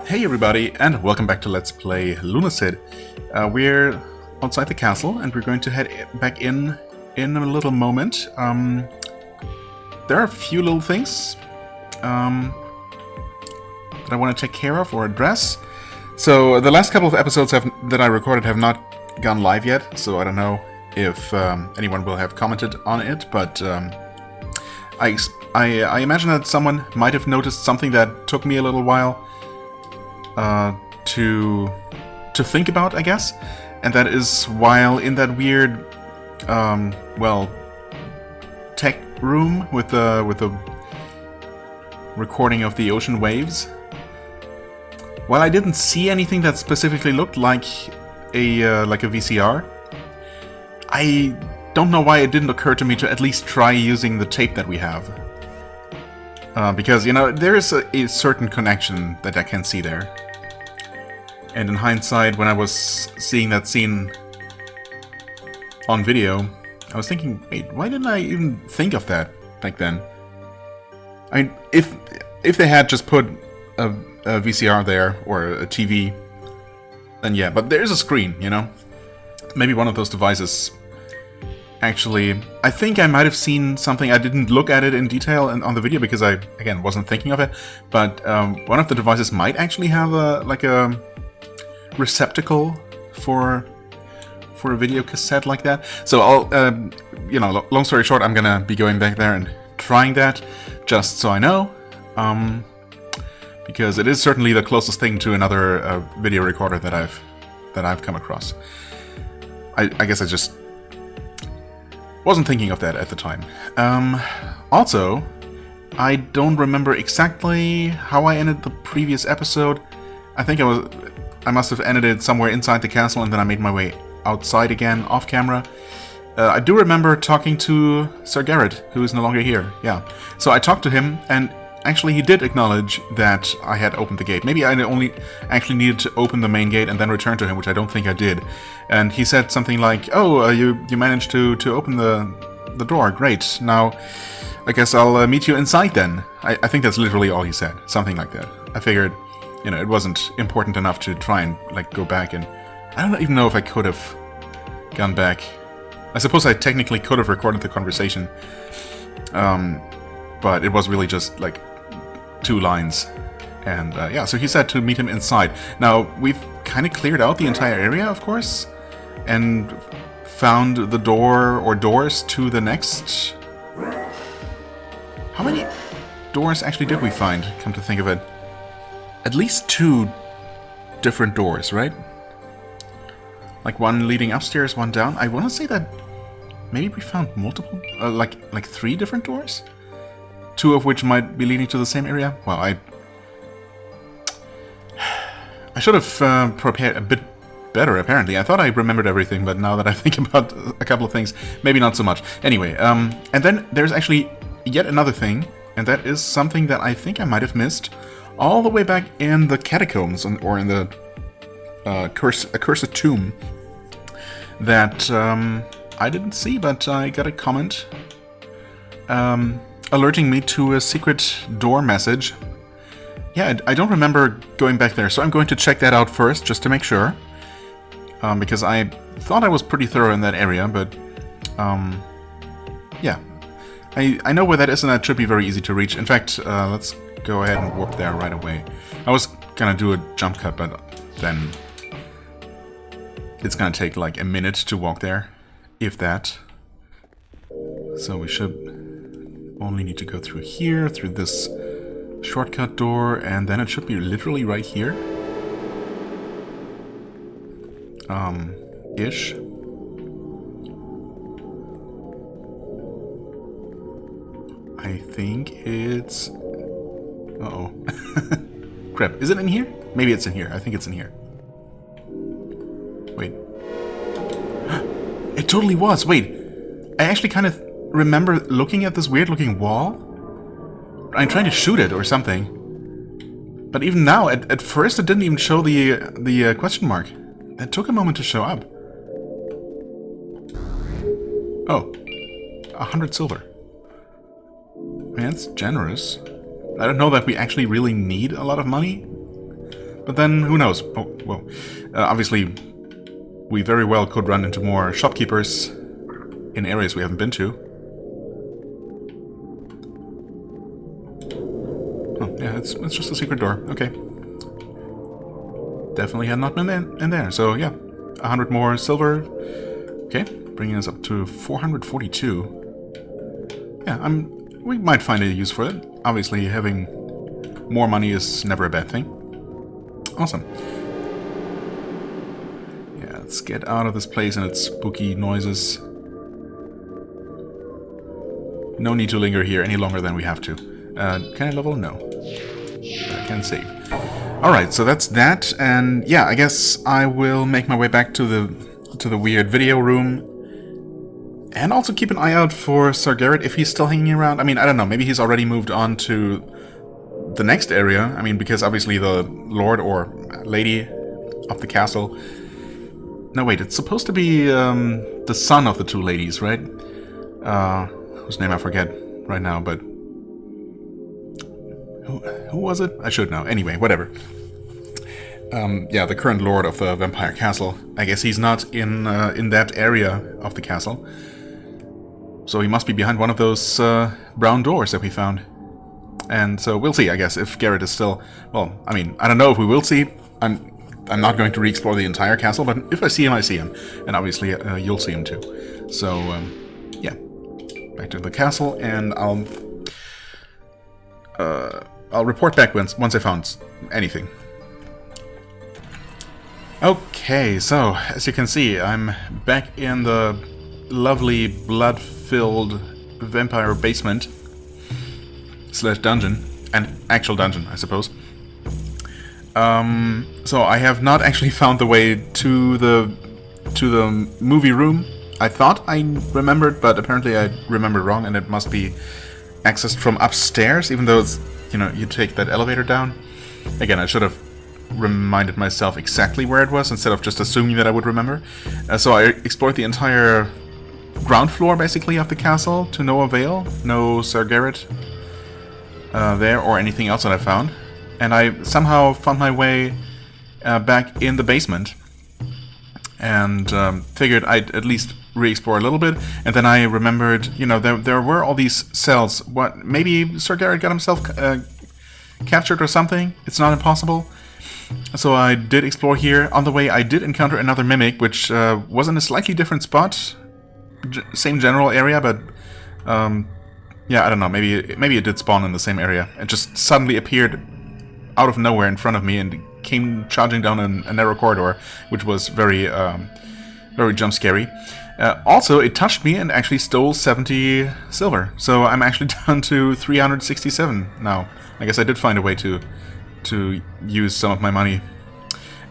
Hey everybody, and welcome back to Let's Play Lunacid. We're outside the castle, and we're going to head back in a little moment. There are a few little things that I want to take care of or address. So the last couple of episodes that I recorded have not gone live yet, so I don't know if anyone will have commented on it, but I imagine that someone might have noticed something that took me a little while to think about, I guess, and that is while in that weird, tech room with the recording of the ocean waves. While I didn't see anything that specifically looked like a VCR, I don't know why it didn't occur to me to at least try using the tape that we have. Because, you know, there is a certain connection that I can see there. And in hindsight, when I was seeing that scene on video, I was thinking, wait, why didn't I even think of that back then? I mean, if they had just put a VCR there, or a TV, then yeah, but there's a screen, you know? Maybe one of those devices. Actually, I think I might have seen something. I didn't look at it in detail on the video because I, again, wasn't thinking of it. But one of the devices might actually have a receptacle for a video cassette like that. So I'll, you know, long story short, I'm gonna be going back there and trying that, just so I know, because it is certainly the closest thing to another video recorder that I've come across. I guess I just wasn't thinking of that at the time. Also, I don't remember exactly how I ended the previous episode. I think I must have ended it somewhere inside the castle, and then I made my way outside again, off camera. I do remember talking to Sir Garrett, who is no longer here. Yeah. So I talked to him, and actually he did acknowledge that I had opened the gate. Maybe I only actually needed to open the main gate and then return to him, which I don't think I did. And he said something like, "Oh, you managed to open the door. Great. Now, I guess I'll meet you inside then." I think that's literally all he said. Something like that. I figured, you know, it wasn't important enough to try and, like, go back, and I don't even know if I could have gone back. I suppose I technically could have recorded the conversation, but it was really just, like, 2 lines. And, yeah, so he said to meet him inside. Now, we've kind of cleared out the entire area, of course, and found the door, or doors, to the next... How many doors actually did we find, come to think of it? At least 2 different doors, right? Like one leading upstairs, one down. I want to say that maybe we found multiple, like 3 different doors? 2 of which might be leading to the same area? Well, I should have prepared a bit better, apparently. I thought I remembered everything, but now that I think about a couple of things, maybe not so much. Anyway, and then there's actually yet another thing, and that is something that I think I might have missed all the way back in the catacombs, or in the accursed tomb, that I didn't see, but I got a comment alerting me to a secret door message. Yeah, I don't remember going back there, so I'm going to check that out first, just to make sure, because I thought I was pretty thorough in that area, but yeah, I know where that is, and that should be very easy to reach. In fact, let's go ahead and walk there right away. I was gonna do a jump cut, but then it's gonna take like a minute to walk there, if that. So we should only need to go through here, through this shortcut door, and then it should be literally right here. Ish. I think it's... Uh-oh. Crap, is it in here? Maybe it's in here. I think it's in here. Wait. It totally was! Wait! I actually kind of remember looking at this weird-looking wall. I'm trying to shoot it or something. But even now, at first it didn't even show the question mark. That took a moment to show up. Oh. 100 silver. I mean, that's generous. I don't know that we actually really need a lot of money. But then, who knows? Oh, whoa. Obviously, we very well could run into more shopkeepers in areas we haven't been to. Oh, yeah, it's just a secret door. Okay. Definitely had not been in there. So, yeah. 100 more silver. Okay. Bringing us up to 442. Yeah, we might find a use for it. Obviously, having more money is never a bad thing. Awesome. Yeah, let's get out of this place and its spooky noises. No need to linger here any longer than we have to. Can I level? No. I can save. Alright, so that's that, and yeah, I guess I will make my way back to the weird video room. And also keep an eye out for Sir Garrett if he's still hanging around. I mean, I don't know, maybe he's already moved on to the next area. I mean, because obviously the lord or lady of the castle... No, wait, it's supposed to be the son of the two ladies, right? Whose name I forget right now, but... Who was it? I should know. Anyway, whatever. Yeah, the current lord of the vampire castle. I guess he's not in that area of the castle. So he must be behind one of those brown doors that we found. And so we'll see, I guess, if Garrett is still... Well, I mean, I don't know if we will see. I'm not going to re-explore the entire castle, but if I see him, I see him. And obviously, you'll see him too. So, yeah. Back to the castle, and I'll report back once I found anything. Okay, so, as you can see, I'm back in the lovely blood-filled vampire basement / dungeon, an actual dungeon, I suppose. So I have not actually found the way to the movie room. I thought I remembered, but apparently I remembered wrong, and it must be accessed from upstairs, even though it's, you know, you take that elevator down. Again, I should have reminded myself exactly where it was instead of just assuming that I would remember. So I explored the entire ground floor, basically, of the castle to no avail. No Sir Garrett there or anything else that I found. And I somehow found my way back in the basement and figured I'd at least re-explore a little bit. And then I remembered, you know, there were all these cells. What? Maybe Sir Garrett got himself captured or something? It's not impossible. So I did explore here. On the way, I did encounter another mimic, which was in a slightly different spot. Same general area, but yeah, I don't know. Maybe it did spawn in the same area. It just suddenly appeared out of nowhere in front of me and came charging down a narrow corridor, which was very jump scary. Also, it touched me and actually stole 70 silver. So I'm actually down to 367 now. I guess I did find a way to use some of my money.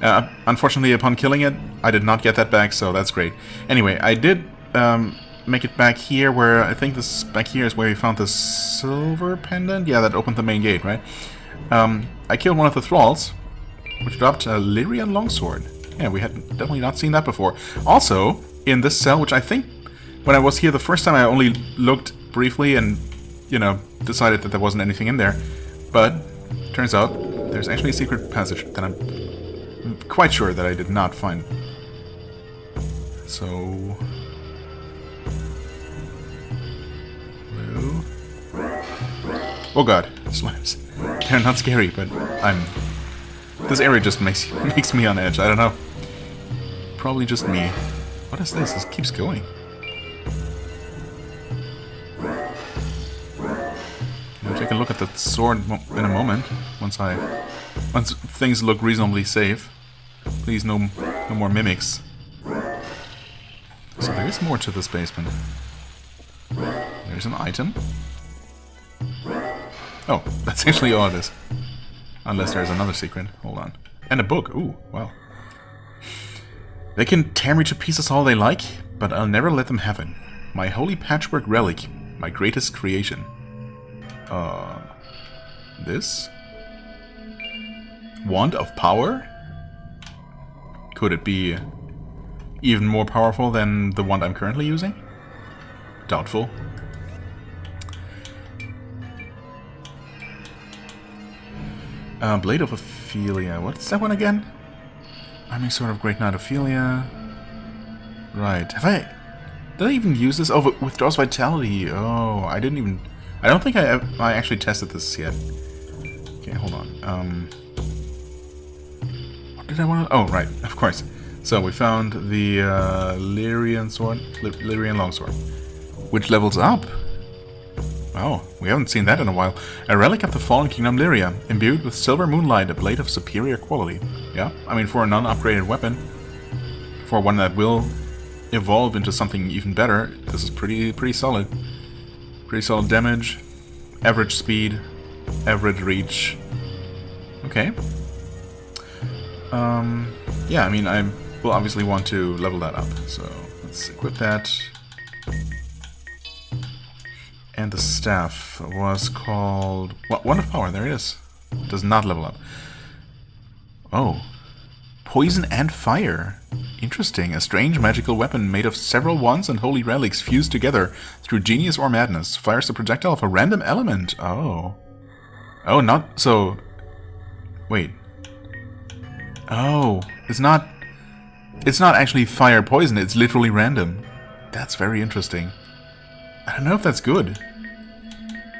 Unfortunately, upon killing it, I did not get that back, so that's great. Anyway, I did make it back here, where I think this back here is where we found the silver pendant. Yeah, that opened the main gate, right? I killed one of the thralls, which dropped a Lyrian longsword. Yeah, we had definitely not seen that before. Also, in this cell, which I think when I was here the first time, I only looked briefly and, you know, decided that there wasn't anything in there. But turns out there's actually a secret passage that I'm quite sure that I did not find. So... Hello? Oh god, slimes. They're not scary, but this area just makes me on edge, I don't know. Probably just me. What is this? This keeps going. I'll take a look at the sword in a moment, once things look reasonably safe. Please, no more mimics. So there is more to this basement. There's an item. Oh, that's actually all it is. Unless there's another secret. Hold on. And a book. Ooh, wow. They can tear me to pieces all they like, but I'll never let them have it. My holy patchwork relic. My greatest creation. This? Wand of power? Could it be even more powerful than the wand I'm currently using? Doubtful. Blade of Ophelia. What's that one again? Arming Sword of Great Knight Ophelia. Right. Did I even use this? Oh, withdraws vitality. Oh, I didn't even... I don't think I actually tested this yet. Okay, hold on. What did I want to... Oh, right, of course. So, we found the Lyrian Sword, Lyrian Longsword, which levels up. Wow, we haven't seen that in a while. A relic of the Fallen Kingdom Lyria, imbued with silver moonlight, a blade of superior quality. Yeah, I mean, for a non-upgraded weapon, for one that will evolve into something even better, this is pretty solid. Pretty solid damage, average speed, average reach. Okay. Yeah, I mean, I will obviously want to level that up, so let's equip that. And the staff was called... Wand of Power, there it is. Does not level up. Oh. Poison and fire. Interesting. A strange magical weapon made of several wands and holy relics fused together through genius or madness. Fires a projectile of a random element. Oh. Oh, not... So... Wait. Oh. It's not actually fire poison. It's literally random. That's very interesting. I don't know if that's good.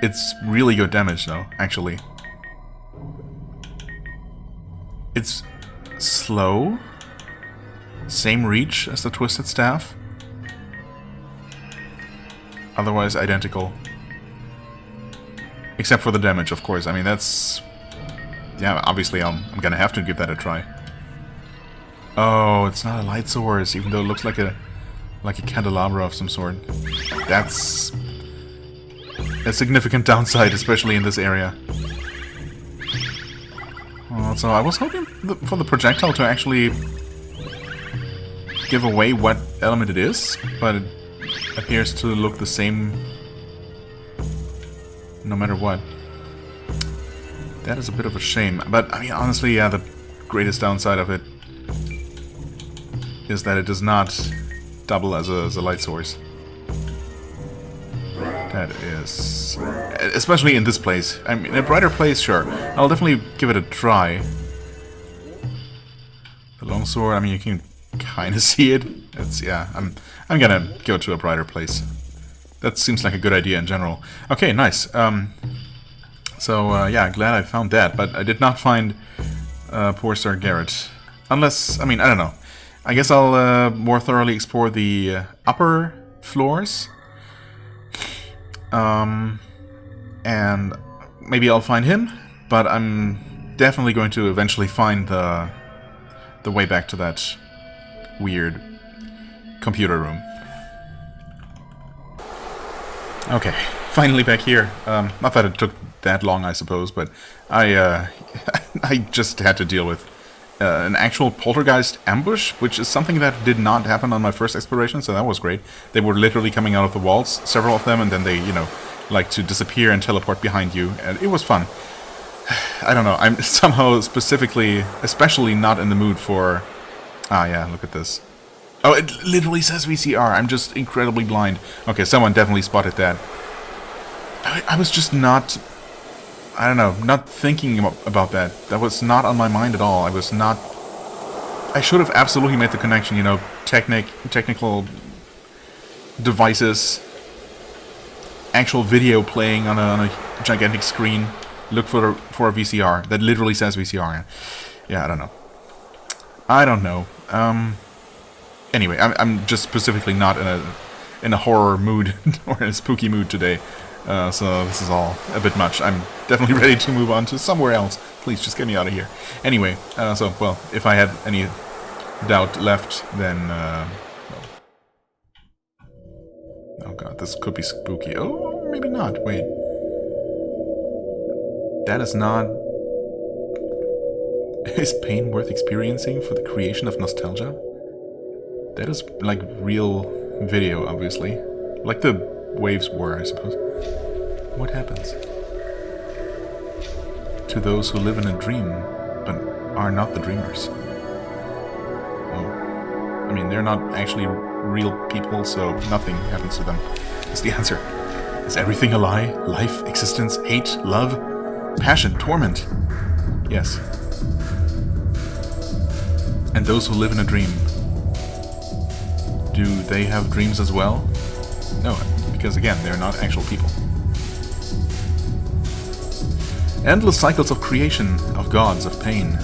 It's really good damage, though, actually. It's slow. Same reach as the Twisted Staff. Otherwise identical. Except for the damage, of course. I mean, that's... Yeah, obviously I'm gonna have to give that a try. Oh, it's not a light source, even though it looks like a candelabra of some sort. That's a significant downside, especially in this area. So I was hoping for the projectile to actually give away what element it is, but it appears to look the same no matter what. That is a bit of a shame. But, I mean, honestly, yeah, the greatest downside of it is that it does not double as a light source. That is... Especially in this place. I mean, in a brighter place, sure. I'll definitely give it a try. The longsword, I mean, you can kind of see it. It's, yeah, I'm gonna go to a brighter place. That seems like a good idea in general. Okay, nice. So, yeah, glad I found that, but I did not find poor Sir Garrett. Unless, I mean, I don't know. I guess I'll more thoroughly explore the upper floors. And maybe I'll find him, but I'm definitely going to eventually find the way back to that weird computer room. Okay, finally back here. Not that it took that long, I suppose, but I just had to deal with an actual poltergeist ambush, which is something that did not happen on my first exploration, so that was great. They were literally coming out of the walls, several of them, and then they, you know, like to disappear and teleport behind you, and it was fun. I don't know, I'm somehow especially not in the mood for... Ah, yeah, look at this. Oh, it literally says VCR, I'm just incredibly blind. Okay, someone definitely spotted that. I was just not... I don't know, not thinking about that. That was not on my mind at all. I was not... I should have absolutely made the connection, you know, technical devices, actual video playing on a gigantic screen. Look for a VCR. That literally says VCR. Yeah, I don't know. I don't know. Anyway, I'm just specifically not in a horror mood or in a spooky mood today. So this is all a bit much. I'm definitely ready to move on to somewhere else. Please, just get me out of here. Anyway, so, well, if I had any doubt left, then, well. Oh god, this could be spooky. Oh, maybe not. Wait. That is not... Is pain worth experiencing for the creation of nostalgia? That is, like, real video, obviously. Like the waves were, I suppose. What happens to those who live in a dream, but are not the dreamers? Oh. I mean, they're not actually real people, so nothing happens to them. Is the answer. Is everything a lie? Life, existence, hate, love, passion, torment? Yes. And those who live in a dream, do they have dreams as well? No, because again, they're not actual people. Endless cycles of creation, of gods, of pain.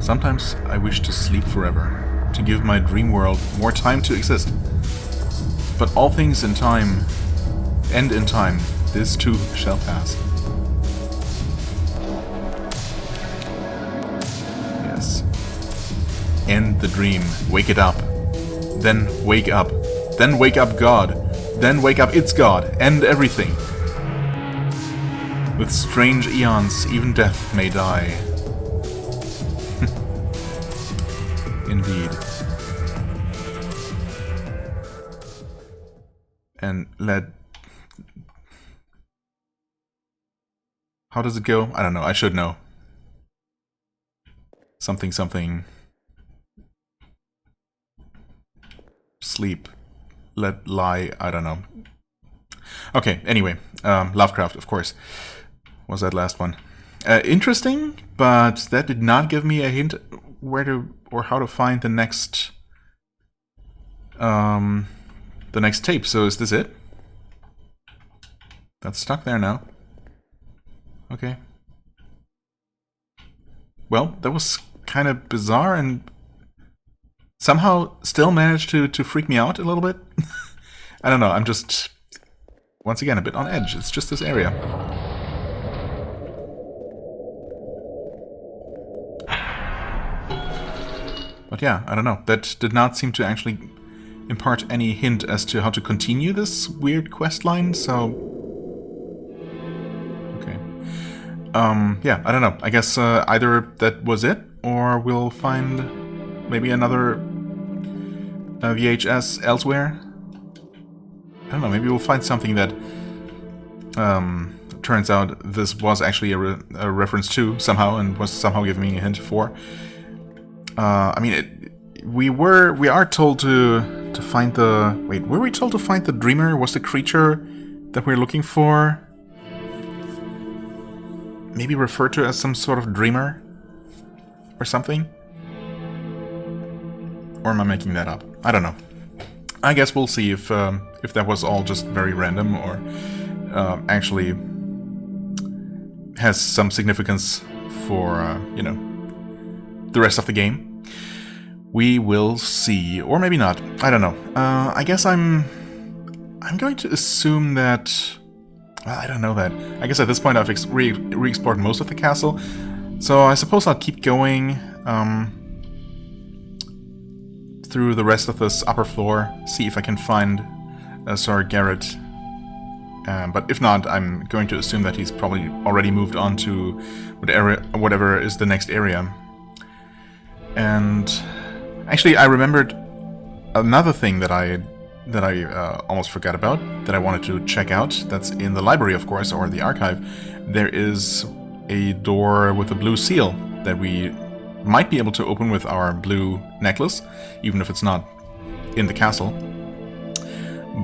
Sometimes I wish to sleep forever, to give my dream world more time to exist. But all things in time end in time, this too shall pass. Yes. End the dream, wake it up. Then wake up. Then wake up God. Then wake up its God. End everything. With strange eons, even death may die. Indeed. And let... How does it go? I don't know. I should know. Something, something. Sleep. Let lie. I don't know. Okay, anyway. Lovecraft, of course. Was that last one. Interesting, but that did not give me a hint where to, or how to find the next tape. So is this it? That's stuck there now. Okay. Well, that was kind of bizarre and somehow still managed to freak me out a little bit. I don't know, I'm just, once again, a bit on edge. It's just this area. But yeah, I don't know. That did not seem to actually impart any hint as to how to continue this weird quest line, so... Okay. Yeah, I don't know. I guess either that was it, or we'll find maybe another VHS elsewhere. I don't know, maybe we'll find something that turns out this was actually a reference to somehow, and was somehow giving me a hint for. I mean, we are told to find the... Wait, were we told to find the dreamer? Was the creature that we're looking for maybe referred to as some sort of dreamer? Or something? Or am I making that up? I don't know. I guess we'll see if that was all just very random, or actually has some significance for, you know, the rest of the game. We will see, or maybe not. I don't know. I guess I'm going to assume that... Well, I don't know that. I guess at this point I've re-explored most of the castle, so I suppose I'll keep going through the rest of this upper floor, see if I can find Sir Garrett. But if not, I'm going to assume that he's probably already moved on to whatever is the next area. And actually, I remembered another thing that I almost forgot about, that I wanted to check out. That's in the library, of course, or the archive. There is a door with a blue seal that we might be able to open with our blue necklace, even if it's not in the castle.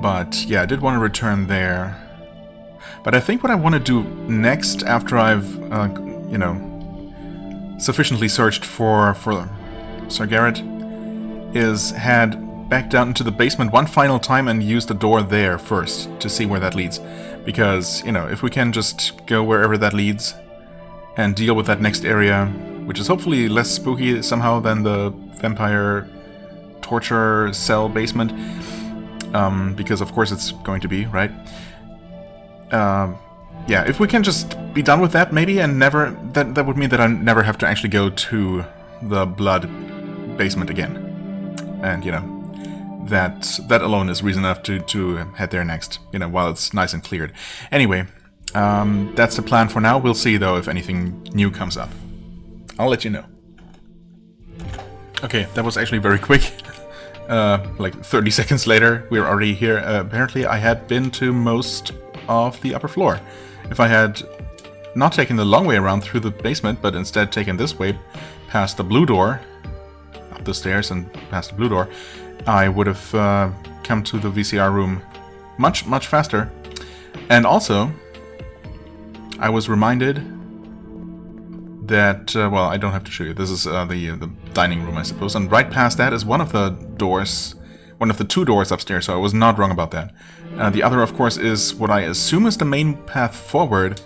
But yeah, I did want to return there. But I think what I want to do next, after I've, you know, sufficiently searched for Sir Garrett, is head back down into the basement one final time and use the door there first to see where that leads. Because, you know, if we can just go wherever that leads and deal with that next area, which is hopefully less spooky somehow than the vampire torture cell basement, because of course it's going to be, right? Yeah, if we can just be done with that maybe, and never, that would mean that I never have to actually go to the blood basement again. And, you know, that alone is reason enough to head there next, you know, while it's nice and cleared. Anyway, that's the plan for now. We'll see, though, if anything new comes up. I'll let you know. Okay, that was actually very quick. Like 30 seconds later, we're already here. Apparently, I had been to most of the upper floor. If I had not taken the long way around through the basement, but instead taken this way, past the blue door, up the stairs and past the blue door, I would have come to the VCR room much, much faster. And also, I was reminded that, well, I don't have to show you. This is the dining room, I suppose. And right past that is one of the doors, one of the 2 doors upstairs, so I was not wrong about that. The other, of course, is what I assume is the main path forward,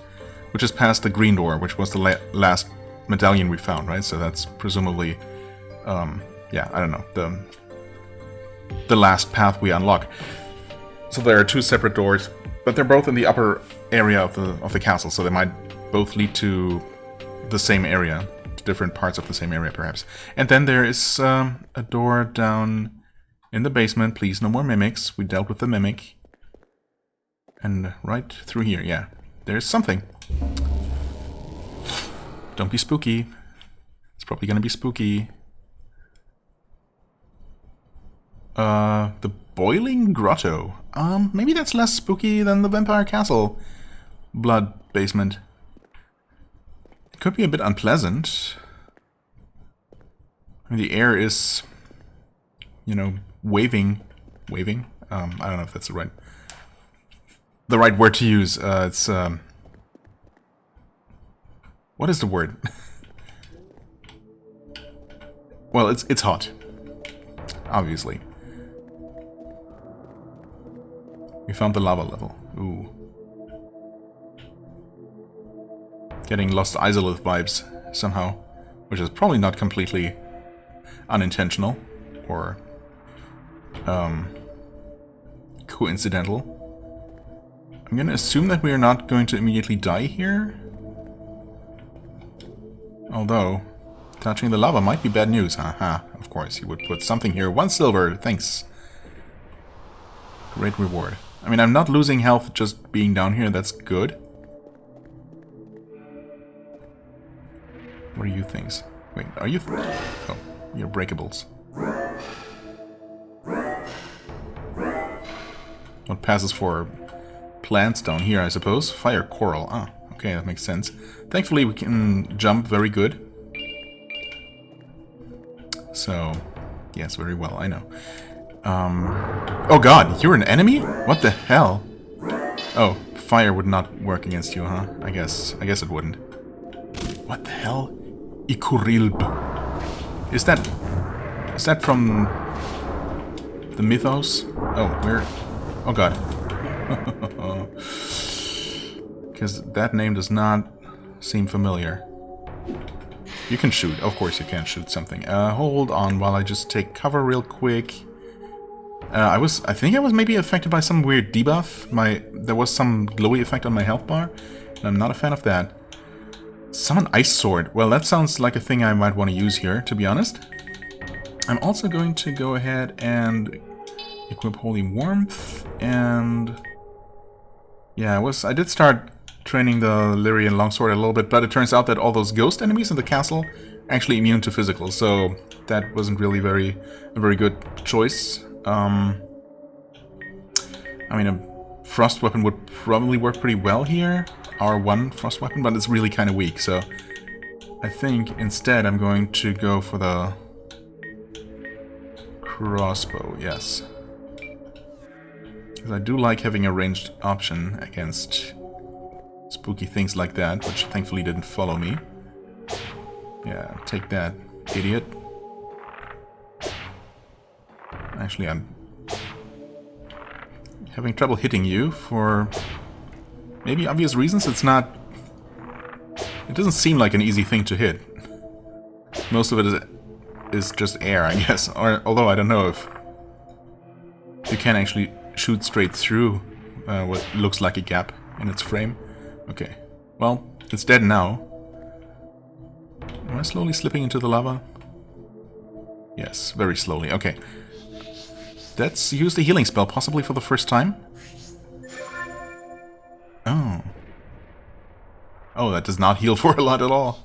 which is past the green door, which was the last medallion we found, right? So that's presumably, yeah, I don't know, the last path we unlock. So there are 2 separate doors, but they're both in the upper area of the castle, so they might both lead to the same area, to different parts of the same area, perhaps. And then there is a door down in the basement. Please, no more mimics. We dealt with the mimic. And right through here, yeah. There's something. Don't be spooky. It's probably gonna be spooky. The Boiling Grotto. Maybe that's less spooky than the Vampire Castle blood basement. It could be a bit unpleasant. I mean, the air is, you know, waving. Waving? I don't know if that's the right word to use. It's, what is the word? Well, it's hot. Obviously. We found the lava level. Ooh. Getting Lost Izalith vibes somehow, which is probably not completely unintentional or coincidental. I'm gonna assume that we are not going to immediately die here. Although, touching the lava might be bad news. Haha, of course, you would put something here. 1 silver, thanks. Great reward. I mean, I'm not losing health just being down here, that's good. What are you things? Wait, are you... Oh, you're breakables. What passes for plants down here, I suppose? Fire coral. Ah, okay, that makes sense. Thankfully, we can jump very good. So, yes, very well, I know. Oh god, you're an enemy? What the hell? Oh, fire would not work against you, huh? I guess it wouldn't. What the hell? Ikurilb. Is that from the mythos? Oh, where? Oh god. Because that name does not seem familiar. You can shoot. Of course you can shoot something. Hold on while I just take cover real quick. I think I was maybe affected by some weird debuff. There was some glowy effect on my health bar, and I'm not a fan of that. Summon Ice Sword. Well, that sounds like a thing I might want to use here, to be honest. I'm also going to go ahead and equip Holy Warmth, and... yeah, I did start training the Lyrian Longsword a little bit, but it turns out that all those ghost enemies in the castle are actually immune to physical, so that wasn't really a very good choice. I mean, a frost weapon would probably work pretty well here. R1 frost weapon, but it's really kind of weak, so I think instead I'm going to go for the crossbow, yes. Because I do like having a ranged option against spooky things like that, which thankfully didn't follow me. Yeah, take that, idiot. Actually, I'm having trouble hitting you for maybe obvious reasons. It doesn't seem like an easy thing to hit. Most of it is just air, I guess. Although I don't know if you can actually shoot straight through what looks like a gap in its frame. Okay, well, it's dead now. Am I slowly slipping into the lava? Yes, very slowly. Okay. Let's use the healing spell, possibly for the first time. Oh. Oh, that does not heal for a lot at all.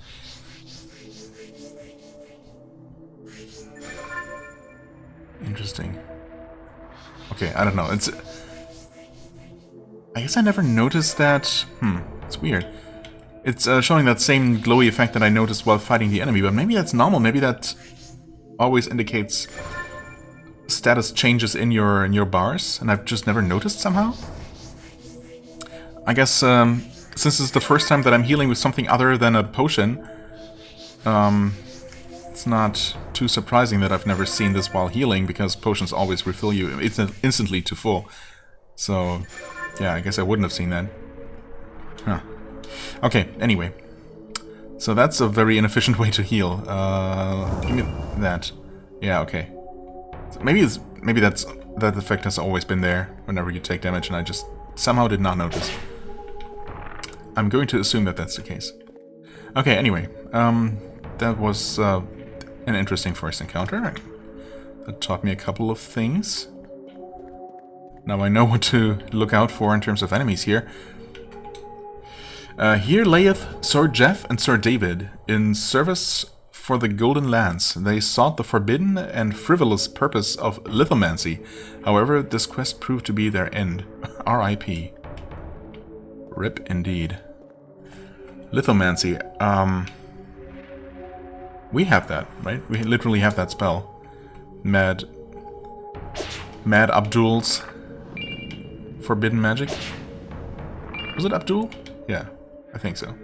Interesting. Okay, I don't know. It's... I guess I never noticed that... it's weird. It's showing that same glowy effect that I noticed while fighting the enemy, but maybe that's normal. Maybe that always indicates status changes in your bars, and I've just never noticed somehow. I guess since this is the first time that I'm healing with something other than a potion, it's not too surprising that I've never seen this while healing, because potions always refill you instantly to full. So, yeah, I guess I wouldn't have seen that. Huh. Okay, anyway. So that's a very inefficient way to heal. Give me that. Yeah, okay. So maybe that effect has always been there whenever you take damage, and I just somehow did not notice. I'm going to assume that that's the case. Okay, anyway. That was an interesting first encounter. That taught me a couple of things. Now I know what to look out for in terms of enemies here. Here layeth Sir Jeff and Sir David in service for the Golden Lance. They sought the forbidden and frivolous purpose of lithomancy. However, this quest proved to be their end. R.I.P. Rip indeed. Lithomancy. We have that, right? We literally have that spell. Mad Abdul's forbidden magic. Was it Abdul? Yeah, I think so.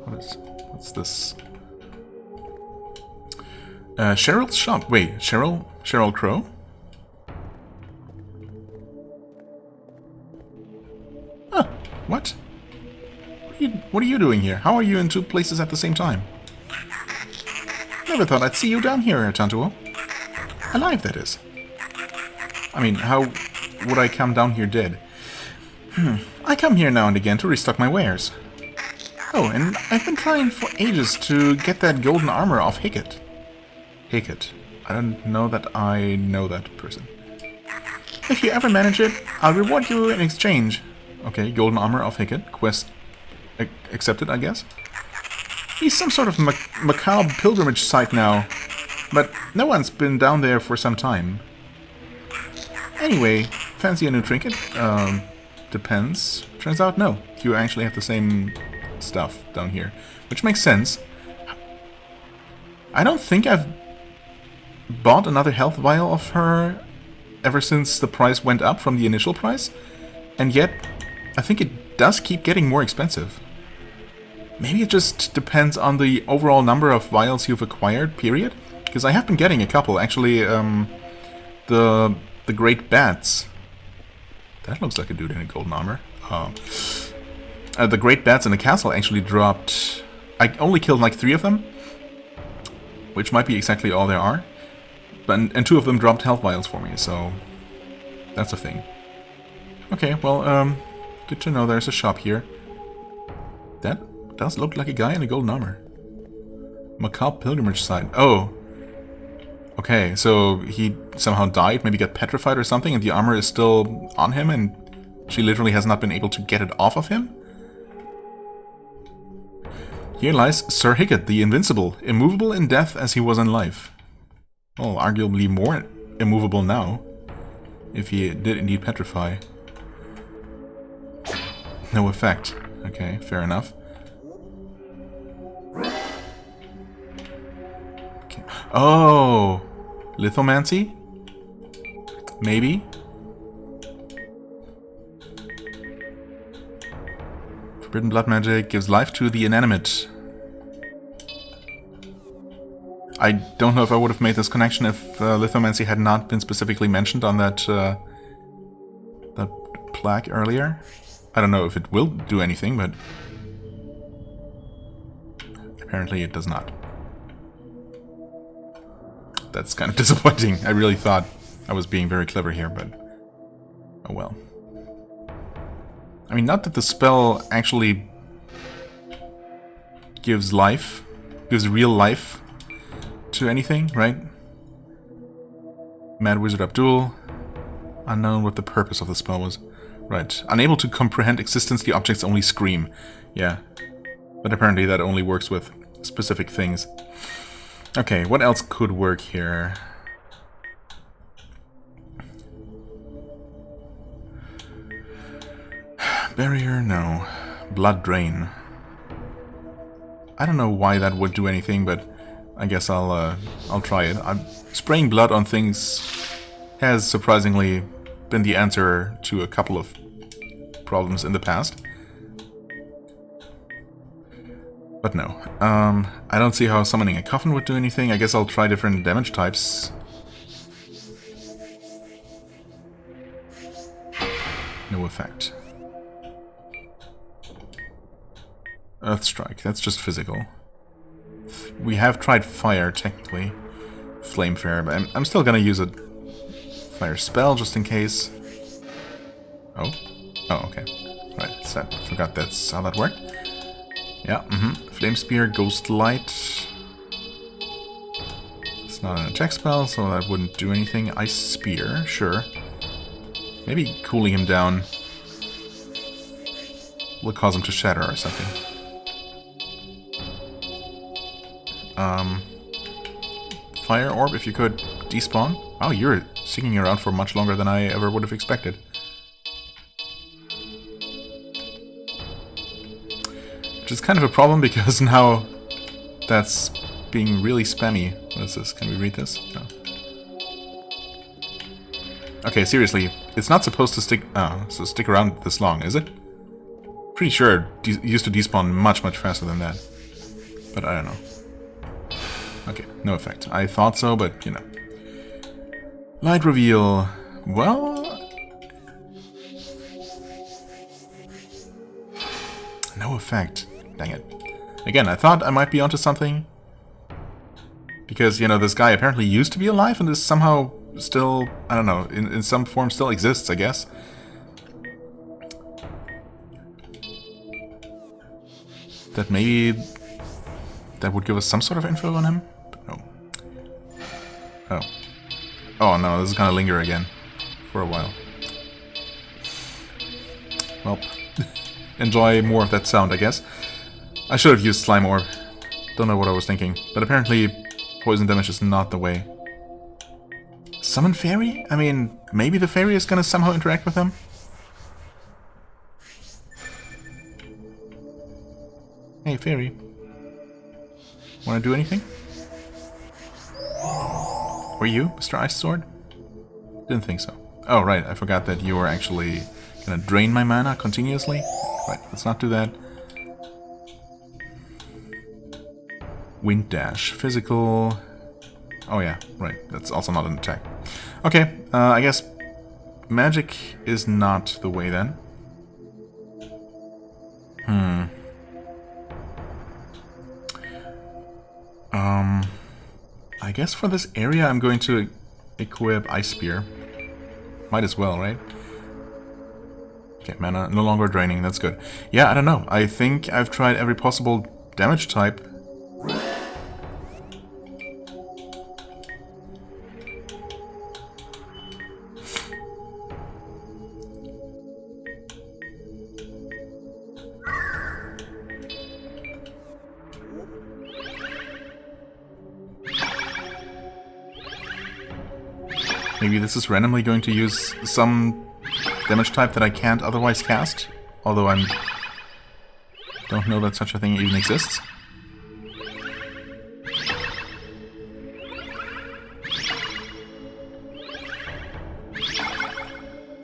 What's this? Cheryl's shop. Wait, Cheryl Crow? Huh, what? What are you doing here? How are you in two places at the same time? Never thought I'd see you down here, Tantuo. Alive, that is. I mean, how would I come down here dead? I come here now and again to restock my wares. Oh, and I've been trying for ages to get that golden armor off Hickett. Hickett. I don't know that I know that person. If you ever manage it, I'll reward you in exchange. Okay, golden armor off Hickett. Quest accepted, I guess. He's some sort of macabre pilgrimage site now, but no one's been down there for some time. Anyway, fancy a new trinket? Depends. Turns out no. You actually have the same stuff down here, which makes sense. I don't think I've bought another health vial of her ever since the price went up from the initial price, and yet I think it does keep getting more expensive. Maybe it just depends on the overall number of vials you've acquired, period? Because I have been getting a couple, actually. The Great Bats. That looks like a dude in a golden armor. The Great Bats in the castle actually dropped... I only killed like 3 of them, which might be exactly all there are. And 2 of them dropped health vials for me, so that's a thing. Okay, well, good to know there's a shop here. That does look like a guy in a golden armor. Macabre pilgrimage site. Oh. Okay, so he somehow died, maybe got petrified or something, and the armor is still on him, and she literally has not been able to get it off of him? Here lies Sir Hickett, the Invincible, immovable in death as he was in life. Well, arguably more immovable now, if he did indeed petrify. No effect. Okay, fair enough. Okay. Oh! Lithomancy? Maybe? Forbidden blood magic gives life to the inanimate. I don't know if I would have made this connection if lithomancy had not been specifically mentioned on that that plaque earlier. I don't know if it will do anything, but apparently it does not. That's kind of disappointing. I really thought I was being very clever here, but oh well. I mean, not that the spell actually gives life, gives real life to anything, right? Mad Wizard Abdul. Unknown what the purpose of the spell was. Right. Unable to comprehend existence, the objects only scream. Yeah. But apparently that only works with specific things. Okay, what else could work here? Barrier, no. Blood drain. I don't know why that would do anything, but I guess I'll try it. I'm spraying blood on things has surprisingly been the answer to a couple of problems in the past. But no. I don't see how summoning a coffin would do anything. I guess I'll try different damage types. No effect. Earthstrike, that's just physical. We have tried fire, technically. Flamefare, but I'm still gonna use a fire spell just in case. Oh? Oh, okay. Right, set. Forgot that's how that worked. Yeah, Flame Spear, Ghost Light. It's not an attack spell, so that wouldn't do anything. Ice Spear, sure. Maybe cooling him down will cause him to shatter or something. Fire Orb, if you could despawn. Oh, you're sticking around for much longer than I ever would have expected. Which is kind of a problem because now that's being really spammy. What is this? Can we read this? No. Okay, seriously, it's not supposed to stick around this long, is it? Pretty sure it used to despawn much faster than that. But I don't know. Okay, no effect. I thought so, but you know. Light reveal. Well, no effect. Dang it. Again, I thought I might be onto something. Because, you know, this guy apparently used to be alive and is somehow still, I don't know, in some form still exists, I guess. That maybe that would give us some sort of info on him? But no. Oh. Oh no, this is gonna linger again. For a while. Well, enjoy more of that sound, I guess. I should have used Slime Orb. Don't know what I was thinking. But apparently, poison damage is not the way. Summon Fairy? I mean, maybe the Fairy is gonna somehow interact with him? Hey, Fairy. Wanna do anything? Were you, Mr. Ice Sword? Didn't think so. Oh, right, I forgot that you were actually gonna drain my mana continuously. Right, let's not do that. Wind Dash. Physical... Oh yeah, right, that's also not an attack. Okay, I guess magic is not the way then. I guess for this area I'm going to equip Ice Spear. Might as well, right? Okay, mana no longer draining, that's good. Yeah, I don't know. I think I've tried every possible damage type. Maybe this is randomly going to use some damage type that I can't otherwise cast, although I don't know that such a thing even exists.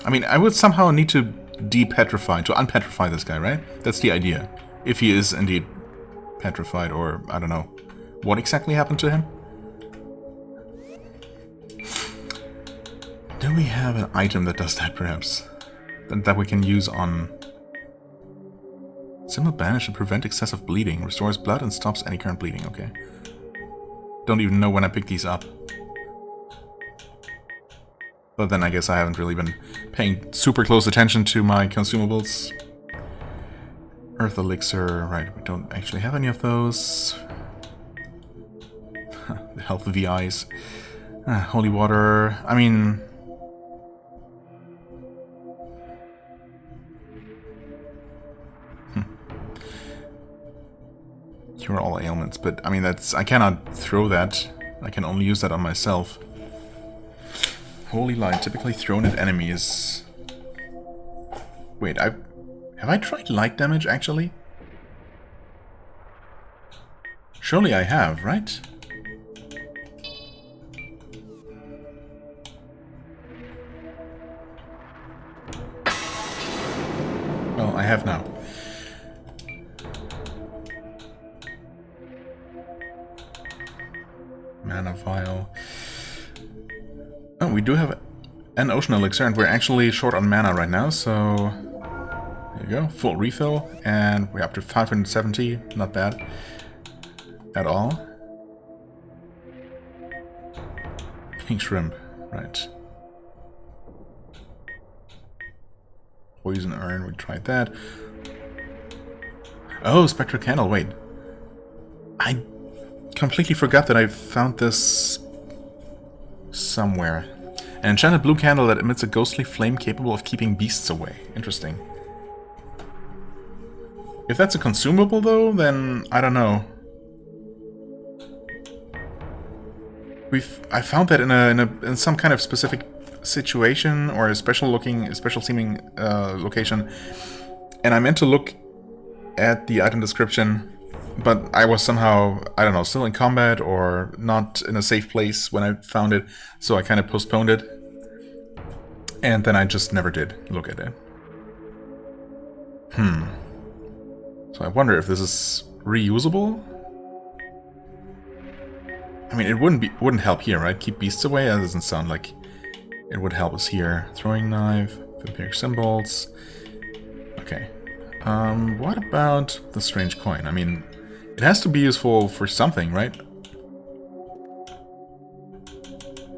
I mean, I would somehow need to de-petrify, to unpetrify this guy, right? That's the idea. If he is indeed petrified, or I don't know. What exactly happened to him? Do we have an item that does that, perhaps? That we can use on... Symbol banish to prevent excessive bleeding. Restores blood and stops any current bleeding. Okay. Don't even know when I picked these up. But then I guess I haven't really been paying super close attention to my consumables. Earth Elixir. Right, we don't actually have any of those. The health VIs. Holy Water. I mean... Cure all ailments, but I mean that's... I cannot throw that. I can only use that on myself. Holy Light, typically thrown at enemies. Wait, have I tried light damage actually? Surely I have, right? have now. Mana vial. Oh, we do have an ocean elixir, and we're actually short on mana right now, so there you go, full refill, and we're up to 570, not bad at all. Pink shrimp, right. Poison urn, we tried that. Oh, spectral candle, wait. I completely forgot that I found this somewhere. An enchanted blue candle that emits a ghostly flame capable of keeping beasts away. Interesting. If that's a consumable, though, then I don't know. I found that in some kind of specific situation or a special seeming location, and I meant to look at the item description, but I was somehow, I don't know, still in combat or not in a safe place when I found it, so I kind of postponed it, and then I just never did look at it. So I wonder if this is reusable? I mean, it wouldn't help here, right? Keep beasts away? That doesn't sound like it would help us here. Throwing knife, vampiric symbols. Okay. What about the strange coin? I mean, it has to be useful for something, right?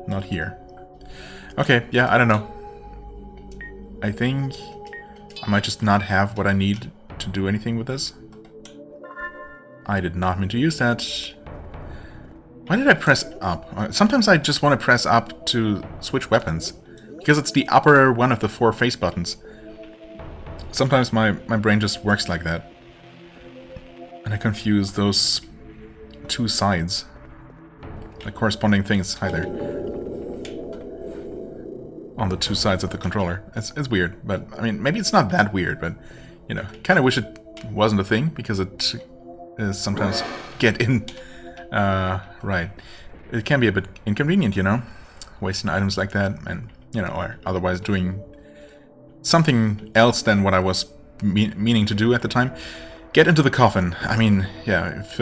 Not here. Okay, yeah, I don't know. I think I might just not have what I need to do anything with this. I did not mean to use that. Why did I press up? Sometimes I just want to press up to switch weapons, because it's the upper one of the 4 face buttons. Sometimes my brain just works like that. And I confuse those 2 sides. The corresponding things, hi there. On the 2 sides of the controller. It's weird, but I mean, maybe it's not that weird, but you know, kind of wish it wasn't a thing, because it is sometimes get in. Right. It can be a bit inconvenient, you know, wasting items like that, and, you know, or otherwise doing something else than what I was meaning to do at the time. Get into the coffin. I mean, yeah, if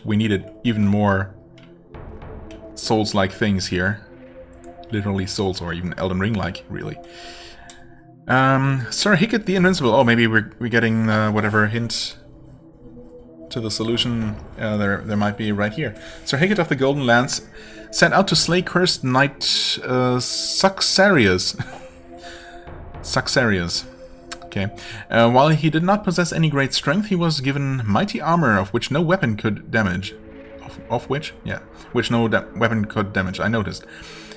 we needed even more Souls-like things here, literally Souls, or even Elden Ring-like, really. Sir Hickett the Invincible. Oh, maybe we're getting whatever hint to the solution there might be right here. Sir Hickett of the Golden Lance set out to slay cursed knight Saxarius. Saxarius. Okay. While he did not possess any great strength, he was given mighty armor of which no weapon could damage. Of which? Yeah. Which no weapon could damage, I noticed.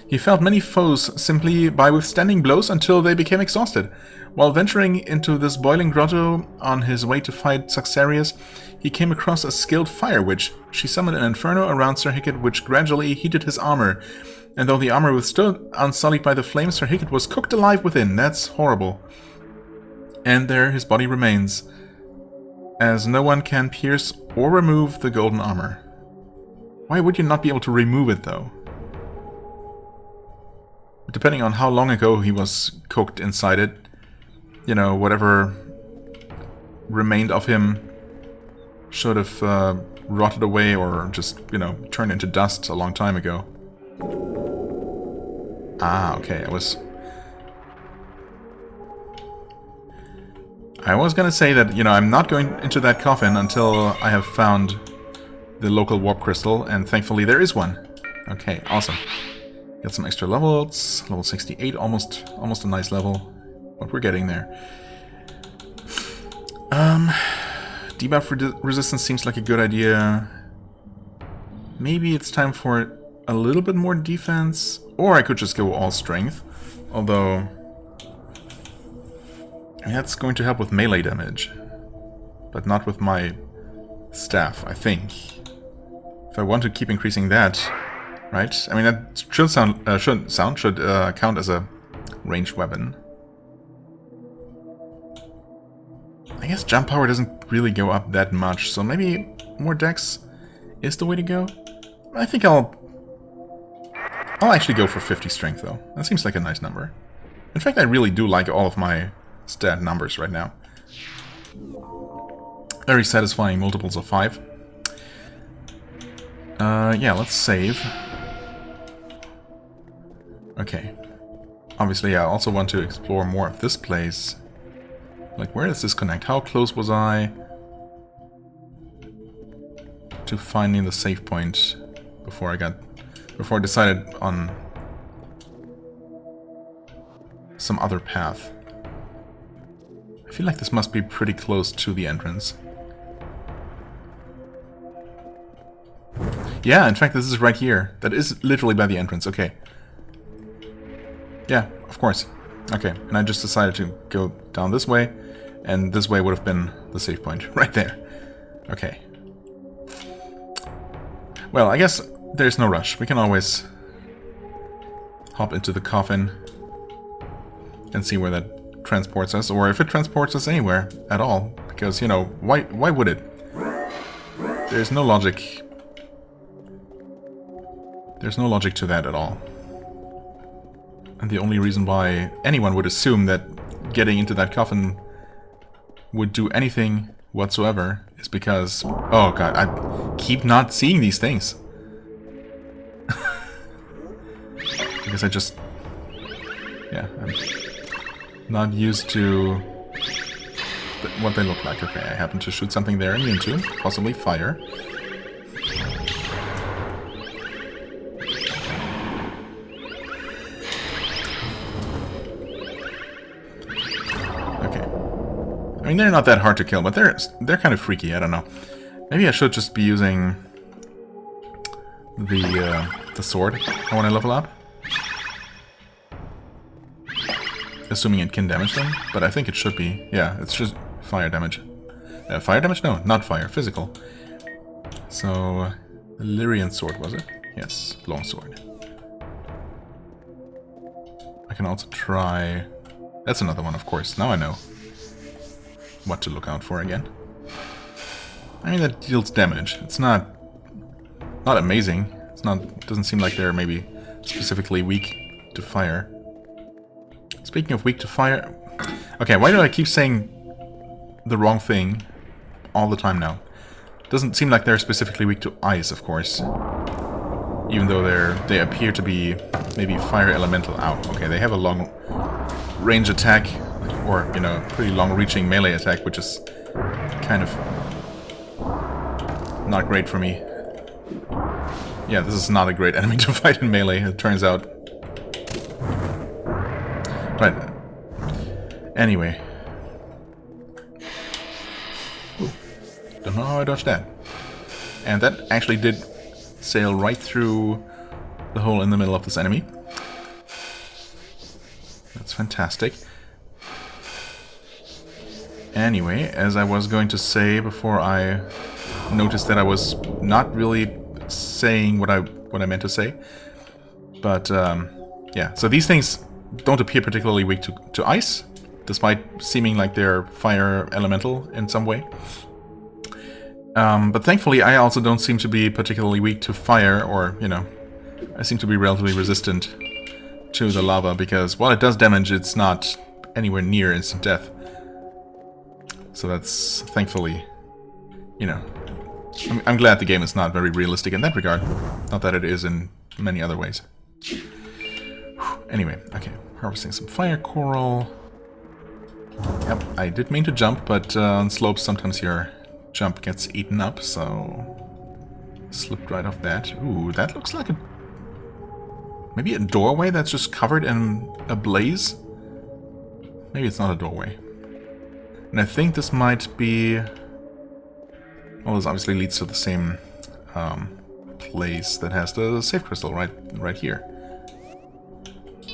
He felled many foes simply by withstanding blows until they became exhausted. While venturing into this boiling grotto on his way to fight Saxarius, he came across a skilled fire witch. She summoned an inferno around Sir Hickett, which gradually heated his armor. And though the armor withstood unsullied by the flames, Sir Hickett was cooked alive within. That's horrible. And there his body remains, as no one can pierce or remove the golden armor. Why would you not be able to remove it, though? Depending on how long ago he was cooked inside it, you know, whatever remained of him should have rotted away or just, you know, turned into dust a long time ago. Ah, okay, I was gonna say that, you know, I'm not going into that coffin until I have found the local warp crystal, and thankfully there is one. Okay, awesome. Got some extra levels. Level 68, almost a nice level. But we're getting there. Debuff resistance seems like a good idea. Maybe it's time for a little bit more defense, or I could just go all strength. Although that's going to help with melee damage, but not with my staff, I think. If I want to keep increasing that, right? I mean, that should count as a ranged weapon. I guess jump power doesn't really go up that much, so maybe more dex is the way to go. I think I'll actually go for 50 strength, though. That seems like a nice number. In fact, I really do like all of my stat numbers right now. Very satisfying multiples of 5. Yeah, let's save. Okay. Obviously, I also want to explore more of this place. Like, where does this connect? How close was I to finding the save point before I decided on some other path? I feel like this must be pretty close to the entrance. Yeah, in fact, this is right here. That is literally by the entrance. Okay. Yeah, of course. Okay, and I just decided to go down this way, and this way would have been the save point. Right there. Okay. Well, I guess there's no rush. We can always hop into the coffin and see where that transports us, or if it transports us anywhere at all. Because, you know, why would it? There's no logic. There's no logic to that at all. And the only reason why anyone would assume that getting into that coffin would do anything whatsoever is because... Oh god, I keep not seeing these things. Because I just... Yeah, I'm not used to what they look like. Okay, I happen to shoot something there immune to, possibly fire. I mean, they're not that hard to kill, but they're kind of freaky. I don't know. Maybe I should just be using the sword I want to level up, assuming it can damage them. But I think it should be. Yeah, it's just fire damage. Fire damage? No, not fire. Physical. So, Lyrian sword was it? Yes, long sword. I can also try. That's another one, of course. Now I know what to look out for again. I mean, that deals damage. It's not amazing. It's not. Doesn't seem like they're maybe specifically weak to fire. Speaking of weak to fire, okay. Why do I keep saying the wrong thing all the time now? Doesn't seem like they're specifically weak to ice, of course. Even though they appear to be maybe fire elemental. Ow. Okay, they have a long range attack. Or, you know, pretty long-reaching melee attack, which is kind of not great for me. Yeah, this is not a great enemy to fight in melee, it turns out. Right. Anyway. Ooh. Don't know how I dodged that. And that actually did sail right through the hole in the middle of this enemy. That's fantastic. Anyway, as I was going to say before I noticed that I was not really saying what I meant to say, but yeah, so these things don't appear particularly weak to ice, despite seeming like they're fire elemental in some way. But thankfully I also don't seem to be particularly weak to fire, or, you know, I seem to be relatively resistant to the lava, because while it does damage, it's not anywhere near instant death. So that's, thankfully, you know, I'm glad the game is not very realistic in that regard. Not that it is in many other ways. Anyway, okay, harvesting some fire coral. Yep, I did mean to jump, but on slopes sometimes your jump gets eaten up, so slipped right off that. Ooh, that looks like maybe a doorway that's just covered in a blaze? Maybe it's not a doorway. And I think this might be... Well, this obviously leads to the same place that has the save crystal right here.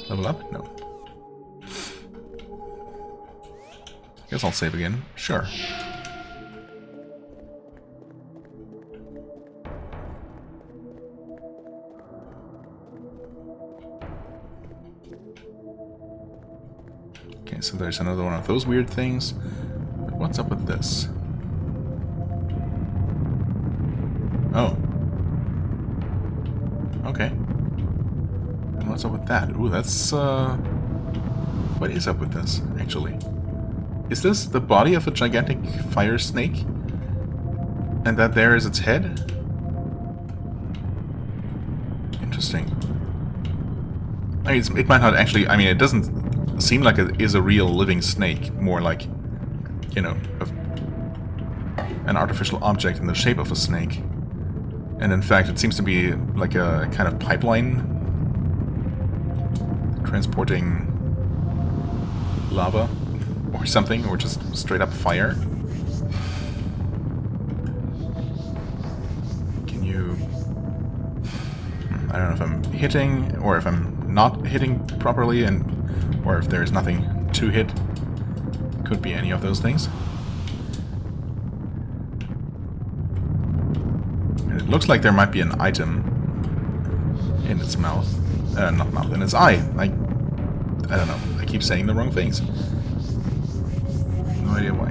Level up? No. Guess I'll save again. Sure. Okay, so there's another one of those weird things. But what's up with this? Oh. Okay. And what's up with that? Ooh, that's, what is up with this, actually? Is this the body of a gigantic fire snake? And that there is its head? Interesting. I mean, it might not actually... I mean, it doesn't seem like it is a real living snake. More like, you know, an artificial object in the shape of a snake. And in fact, it seems to be like a kind of pipeline transporting lava or something, or just straight up fire. Can you... I don't know if I'm hitting, or if I'm not hitting properly, or if there's nothing to hit. Could be any of those things. And it looks like there might be an item in its mouth. Not mouth, in its eye. I don't know. I keep saying the wrong things. No idea why.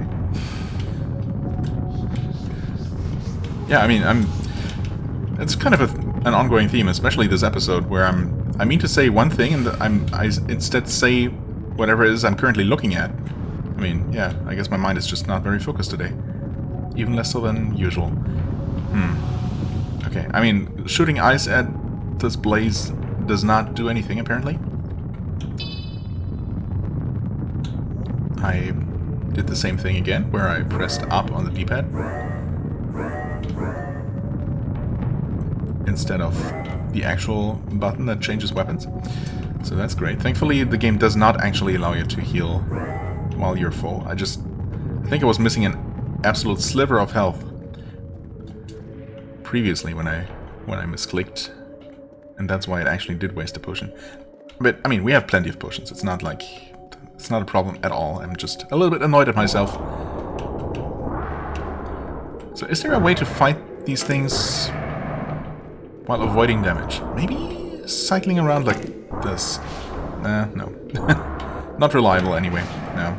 Yeah, I mean, it's kind of an ongoing theme, especially this episode, where I mean to say one thing and I instead say whatever it is I'm currently looking at. I mean, yeah, I guess my mind is just not very focused today. Even less so than usual. Okay, I mean, shooting ice at this blaze does not do anything, apparently. I did the same thing again, where I pressed up on the D-pad instead of the actual button that changes weapons. So that's great. Thankfully, the game does not actually allow you to heal while you're full. I think I was missing an absolute sliver of health previously when I misclicked, and that's why it actually did waste a potion. But I mean, we have plenty of potions. It's not like it's not a problem at all. I'm just a little bit annoyed at myself. So is there a way to fight these things while avoiding damage? Maybe cycling around like this. No. Not reliable anyway. No.